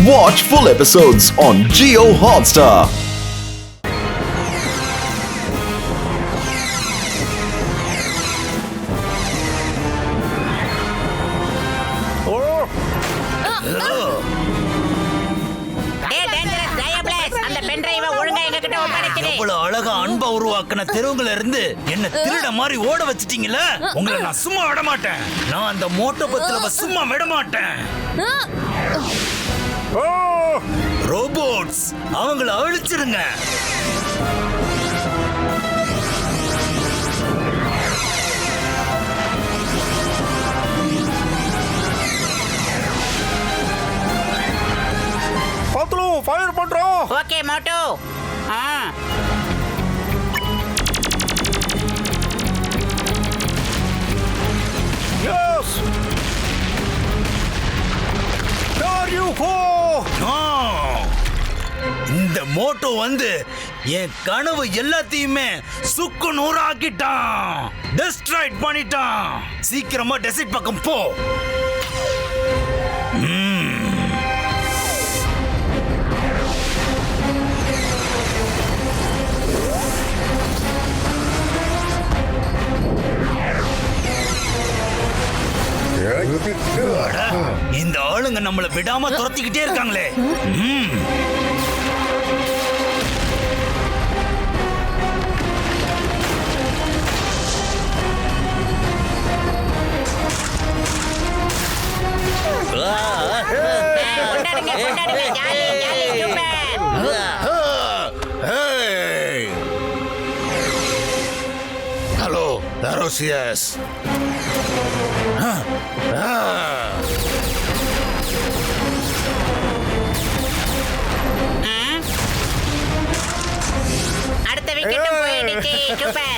Watch full episodes on Jio Hotstar. அழகா அன்பா உருவாக்குன தெருவுல இருந்து என்ன திருட மாதிரி ஓட வச்சிட்டீங்கல, உங்களை நான் சும்மா விட மாட்டேன். நான் அந்த மோட்டோ பத்துல சும்மா விட மாட்டேன். ரோபோட்ஸ் அவங்கள அழிச்சிருங்க. ஃபயர் பண்றோம். Okay Moto. Yes. There you go. இந்த மோட்டோ வந்து என் கனவு எல்லாத்தையுமே சுக்கு நூறாக்கிட்டான், டெஸ்ட்ராய்ட் பண்ணிட்டான். சீக்கிரமா டெசர்ட் பக்கம் போ. இந்த ஆளுங்க நம்மள விடாம துரத்திக்கிட்டே இருக்காங்களே. ஹலோ தாரோசியஸ். அடுத்த விக்கெட்டும் போயிடுச்சு. சூப்பர்.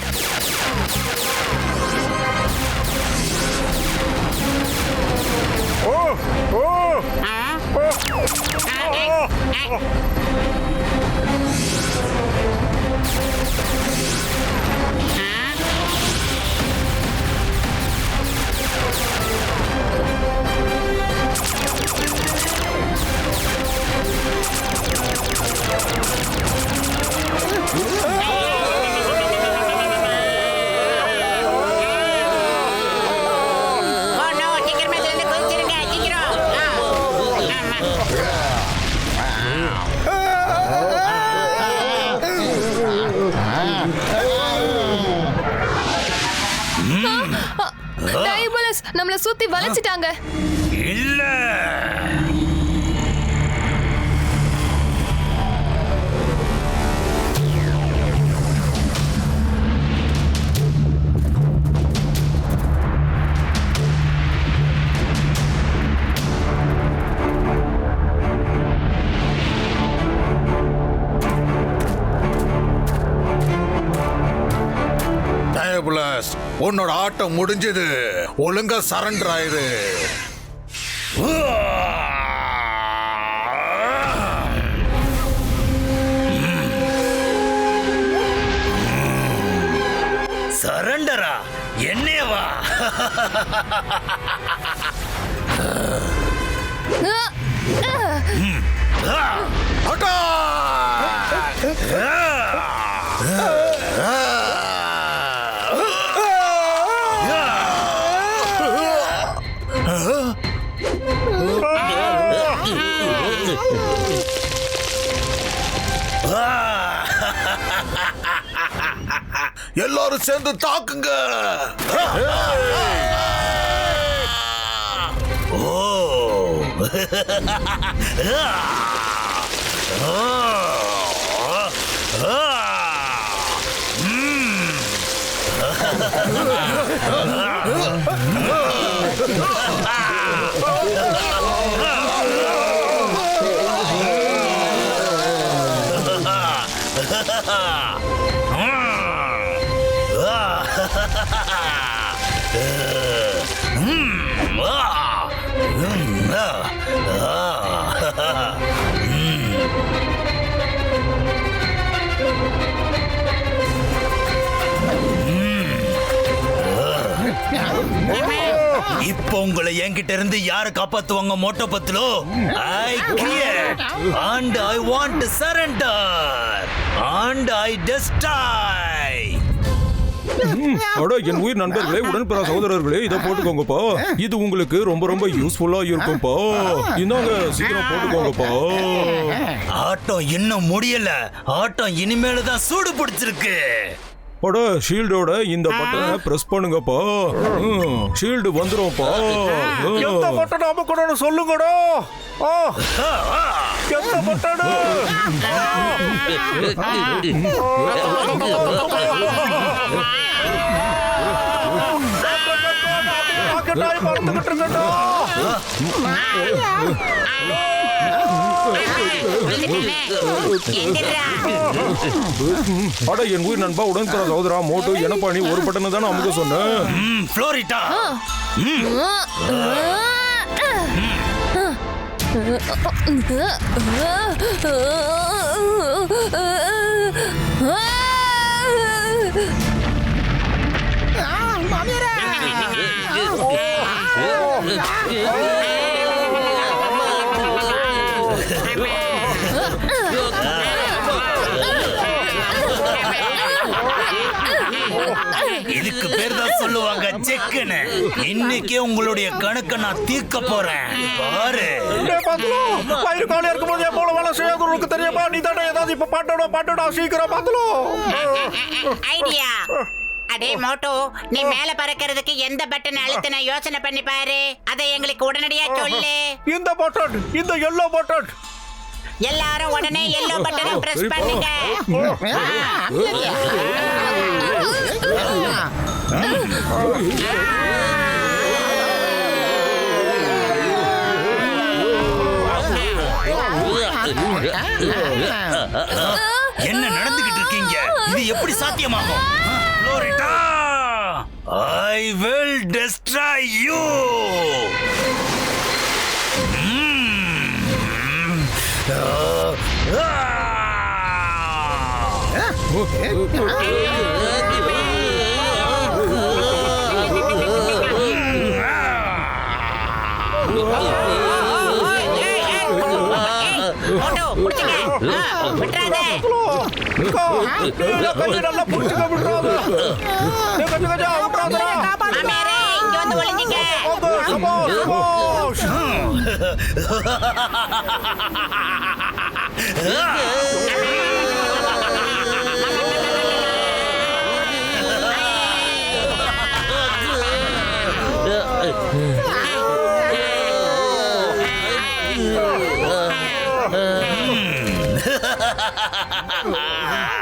நம்மள சுத்தி வளைச்சிட்டாங்க. இல்ல உன்னோட ஆட்டம் முடிஞ்சது. ஒழுங்கா சரண்டர் ஆயிரு. சரண்டரா? என்னேவா? எல்லாரும் சேர்ந்து தாக்குங்க. இப்போ உங்களை என்கிட்ட இருந்து யாரு காப்பாத்துவாங்க மோட்டோ பத்துலோ? I create and I want to surrender and I destroy. அட என் உயிர் நண்பர்களே, உடன்பிற சகோதரர்களே, இதை போட்டுக்கோங்கப்பா. இது உங்களுக்கு ரொம்ப ரொம்ப யூஸ்ஃபுல்லா இருக்கும்பா. இந்தாங்க, சீக்கிரம் போட்டுக்கோங்கப்பா. ஆட்டம் இன்னும் முடியல. ஆட்டம் இனிமேல தான் சூடு பிடிச்சிருக்கு. அட ஷீல்டோட இந்த பட்டனை பிரஸ் பண்ணுங்கப்பா. ஷீல்டு வந்துரும்ப்பா. எந்த பட்டன் அமுக்கணும்னு சொல்லுங்கடா. எந்த பட்டன்? அட என் உயிர் நண்பா, உடன்பிற சகோதரா மோட்டு, என்னப்பா நீ ஒரு பட்டனை தானே அமுக்க சொன்ன? ஃப்ளோரிட்டா, இதுக்கு பேர் தான் சொல்லுவாங்க செக்குன்னு. இன்னைக்கே உங்களுடைய கணக்கை நான் தீர்க்க போறேன். பாரு. வயிறு காலியா இருக்கும்போது என் போல வேலை செய்யாது உனக்கு தெரியுமா? நீ தானே ஏதாவது இப்ப பாட்டோட சீக்கிரம் பாத்துலும் ஐடியா. அடே மோட்டோ, நீ மேல பறக்கிறதுக்கு எந்த பட்டன் அழுத்தின யோசனை பண்ணி பாரு. அதை எங்களுக்கு உடனடியா சொல்லு. இந்த பட்டன், இந்த எல்லோ பட்டன். எல்லாரும் உடனே எல்லோ பட்டனை பிரஸ் பண்ணுங்க. என்ன நடந்துகிட்டு இருக்கீங்க? இது எப்படி சாத்தியமாகும்? Florita, I will destroy you. Moto, புடிச்சுக்க. விட்டுறாதே. நல்லா புடிச்சுக்க விடுறாது. மாமியாரே, இங்க வந்து ஒளிஞ்சிக்க.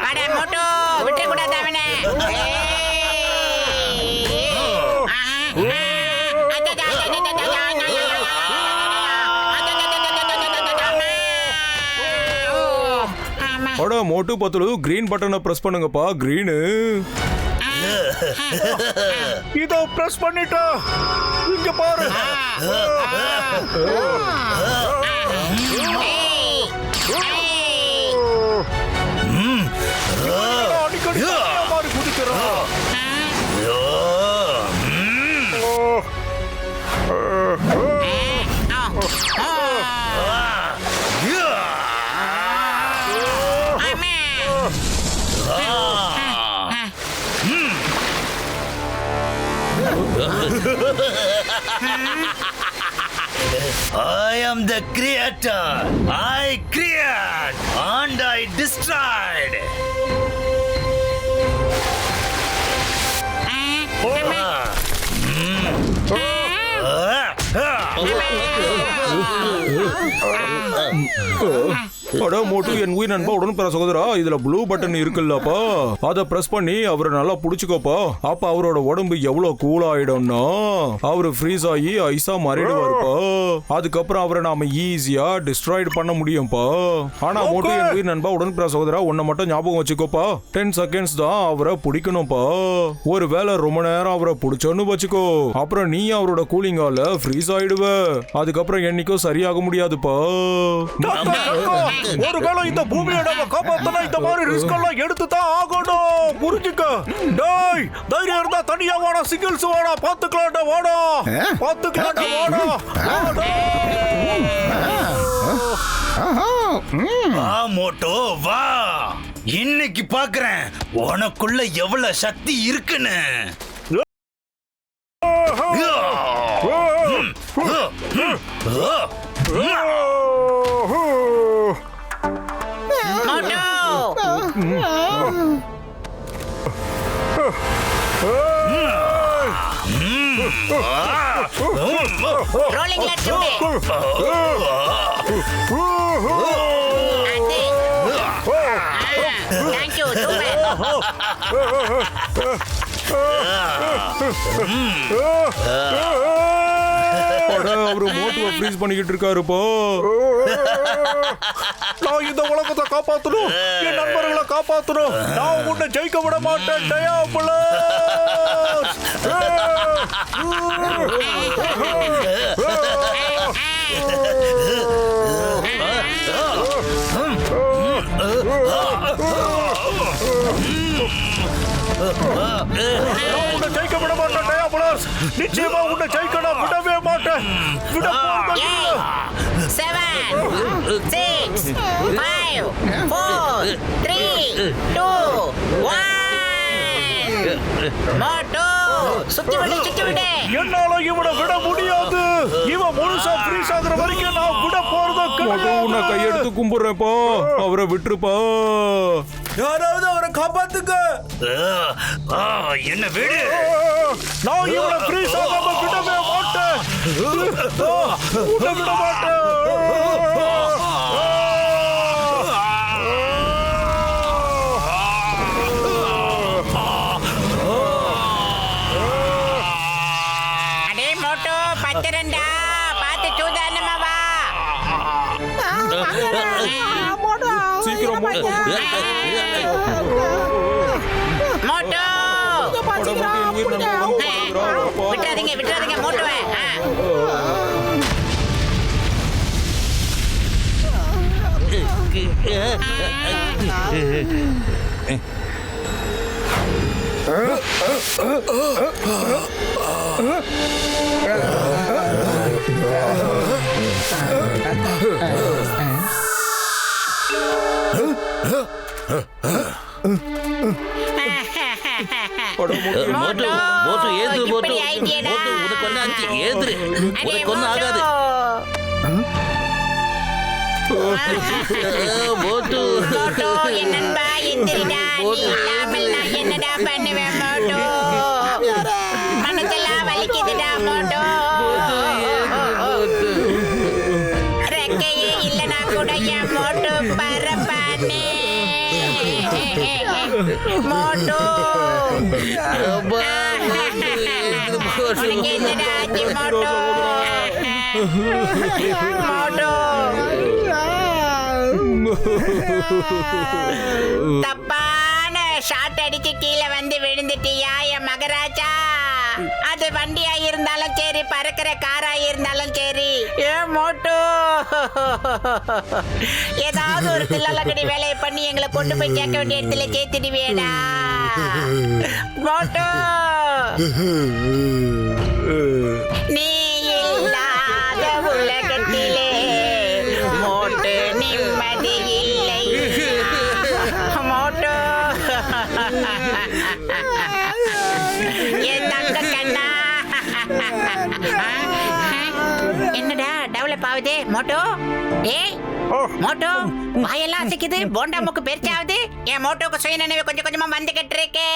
வாடா மோட்டோ, விட்டுற கூடாது அவனை. அட மோட்டு பத்துலு, கிரீன் பட்டனை பிரஸ் பண்ணுங்கப்பா. கிரீனு இதோ பிரஸ் பண்ணிட்டா. இங்க பாரு. அடிக்கடி மாதிரி குதிக்கிறோம். I am the creator. I create and I destroyed. அட மோட்டு, என் உயிர் நண்பா, உடன்பிற சகோதரா, இதுல ப்ளூ பட்டன் இருக்குல்லப்பா, அதை பிரஸ் பண்ணி அவரை நல்லா புடிச்சுக்கோப்பா. அப்ப அவரோட உடம்பு எவ்வளவு கூல் ஆயிடும்னா அவரு ஃப்ரீஸ் ஆகி ஐஸா மாறிடுவாருப்பா. அதுக்கப்புறம் அவரை நாம ஈஸியா டிஸ்ட்ராய்ட் பண்ண முடியும்பா. ஆனா மோட்டு, என் உயிர் நண்பா, உடன்பிற சகோதரா, உன்னை மட்டும் ஞாபகம் வச்சுக்கோப்பா. 10 செகண்ட்ஸ் தான் அவரை பிடிக்கணும்ப்பா. ஒரு வேளை ரொம்ப நேரம் அவரை பிடிச்சோன்னு வச்சுக்கோ, அப்புறம் நீ அவரோட கூலிங்கால ஃப்ரீஸ் ஆயிடுவ. அதுக்கப்புறம் என்னைக்கும் சரியாக முடியாதுப்பா. ஒருவேளை இந்த பூமியை நம்ம காப்பாத்தனா இந்த மாதிரி ரிஸ்க் எல்லாம் எடுத்து தான் ஆகணும். புரிஞ்சுக்க. டேய், தைரியம் இருந்தா தனியா வாடா, சிங்கிள்ஸ் வாடா, பாத்துக்கலாம்டா, வாடா, பாத்துக்கலாம்டா, வாடா. வா மோட்டோ வா, இன்னைக்கு பாக்குறேன் உனக்குள்ள எவ்வளவு சக்தி இருக்குன்னு. Rolling let's to thank you அவரு மோட்டோவை ஃப்ரீஸ் பண்ணிக்கிட்டு இருக்காருப்பா. நான் இந்த உலகத்தை காப்பாத்தணும், என் நண்பர்களை காப்பாத்தணும். நான் உன்னை ஜெயிக்க விட மாட்டேன். உன்னை ஜெயிக்க விட மாட்டேன் டயாபுலஸ். நிச்சயமா உன்னை ஜெயிக்க நான் விடவே மாட்டேன். விட மாட்டேன். 7 6 5 4 3 2 1 மோட்டோ சுத்தி விடு. என்னால இவனை விட முடியாது. இவன் முழுசா ஃப்ரீஸ் ஆகுற வரைக்கும் நான் விட போறதோ மோட்டோ, உன்னை கையெடுத்து கும்பிடுறேன்ப்பா. அவரை விட்டுருப்பா. யாராவது அவரை காப்பாத்துங்க. என்ன வீடு? நான் இவனை ஃப்ரீஸ் ஆகாம விடவே மாட்டேன். விட மாட்டேன். அடே மோட்டோ பத்திரண்டா, பார்த்து சூதானமா வா. சீக்கிரம் மோட்டோ. மோட்டோ விட்டுறாதீங்க மோட்டோவை. மோட்டு ஏது மோட்டு உனக்கு ஒன்னாச்சு ஏதுரு உனக்கு ஒன்னும் ஆகாது மோட்டு என் நண்பா எந்திரிடா, நீ இல்லாமல் நான் என்னடா பண்ணுவேன் மோட்டோ. மனசெல்லாம் வலிக்குதுடா மோட்டோ. ரெக்கையே இல்லனா கூட என் மோட்டோ பரப்பானே. மோட்டோ உனக்கு என்னடா ஆச்சு மோட்டோ? மோட்டோ தப்பான ஷாட் அடிச்சு கீழே வந்து விழுந்துட்டியா என் மகராஜா? அது வண்டியா இருந்தாலும் சரி, பறக்கிற காரா இருந்தாலும் சரி. ஏ மோட்டோ, ஏதாவது ஒரு தில்லாலங்கடி வேலையை பண்ணி எங்களை கொண்டு போய் கேட்க வேண்டிய இடத்துல சேர்த்துடுவேடா மோட்டோ. நீ இல்லாத உலகத்திலே மோட்டு நிம்மதி இல்லை மோட்டோ. என் தங்க கண்ணா. என்னடா டெவலப் ஆகுது மோட்டோ? ஏய் மோட்டோ, வாயெல்லாம் அசைக்குது, போண்டா மூக்கு பெருச்சாவது. என் மோட்டோக்கு சுய நினைவு கொஞ்சம் கொஞ்சமா வந்துகிட்டு இருக்கே.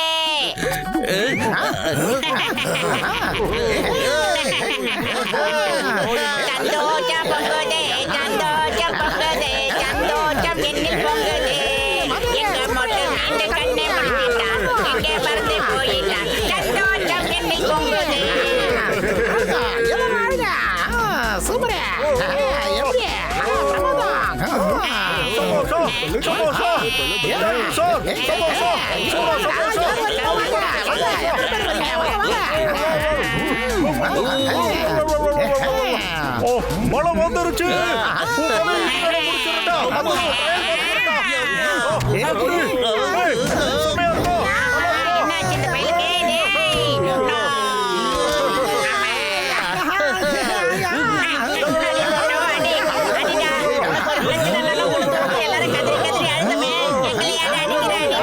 சந்தோஷம் பொங்குதே, சந்தோஷம் பொங்குதே, சந்தோஷம் என்னில் பொங்குதே. எங்க மோட்டோ அந்த கண்ணை முடிச்சிட்டான், எங்கே பறந்து போயிட்டான். சந்தோஷம் என்னில் பொங்குதே. மழை வந்துருச்சு. என்னாச்சு இந்த பையலுக்கு? டேய், நோ. அடிடா. உனக்கு ஒரு பிரச்சனை இல்லைன்னா உனக்கு வந்து எல்லாரும் கதறி கதறி அழுதுமே. எங்களையாடா அடிக்கிற, அடிடா.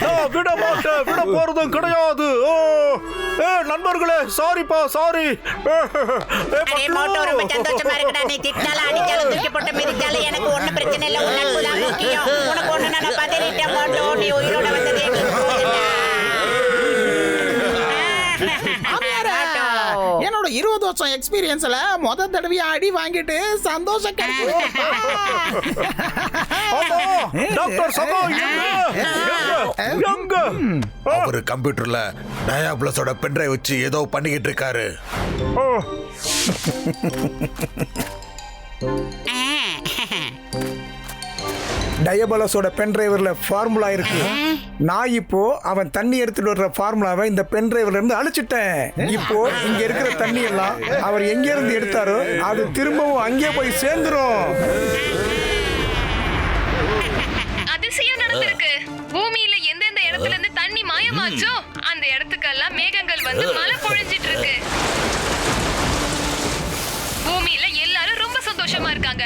நான் விட மாட்டேன், விட போறதும் கிடையாது. நண்பர்களே, சாரிப்பா, சாரி. அடே மோட்டோ, ரொம்ப சந்தோஷமா இருக்குடா. நீ திட்டாலும் அடிச்சாலும் தூக்கி போட்டு மிதிச்சாலும் எனக்கு ஒண்ணும் பிரச்சனை இல்லை. உன் நட்பு தான் முக்கியம். உனக்கு ஒண்ணு நான் பதறிட்டேன் மோட்டோ. நீ உயிரோட வந்தது எங்களுக்கு போதும்டா. என்னோட 20 வருஷம் எக்ஸ்பீரியன்ஸ்ல முத தடவையா அடி வாங்கிட்டு சந்தோஷம் டாக்டர் சகோ எங்க? அவரு கம்ப்யூட்டர்ல டயாபிளஸோட பென்ட்ரைவ் வச்சு ஏதோ பண்ணிக்கிட்டு இருக்காரு. டயபலஸோட பென் டிரைவர்ல ஃபார்முலா இருக்கு. நான் இப்போ அவன் தண்ணி எடுத்துட்டு வர்ற ஃபார்முலாவை இந்த பென் டிரைவர்ல இருந்து அழிச்சிட்டேன். இப்போ இங்க இருக்கிற தண்ணி எல்லாம் அவர் எங்க இருந்து எடுத்தாரோ அது திரும்பவும் அங்கே போய் சேர்ந்துரும். அதிசயம் நடந்திருக்கு. பூமியில எந்தெந்த இடத்துல இருந்து தண்ணி மாயமாச்சோ அந்த இடத்துக்கெல்லாம் மேகங்கள் வந்து மழை பொழிஞ்சிட்டு இருக்கு. பூமியில எல்லாரும் ரொம்ப சந்தோஷமா இருக்காங்க.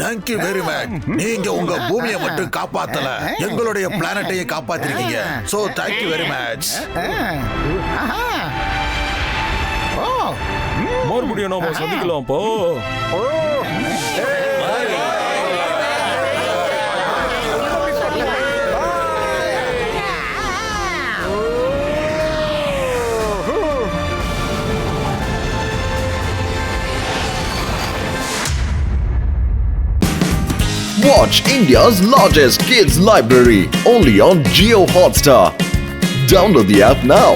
Thank you very much. நீங்க உங்க பூமியை மட்டும் காப்பாத்தல, எங்களுடைய பிளானட்டையும் காப்பாத்திருக்கீங்க. So thank you very much. மறுபடியும் நாம சந்திக்கலாம் போ. Watch India's largest kids library only on Jio Hotstar. Download the app now.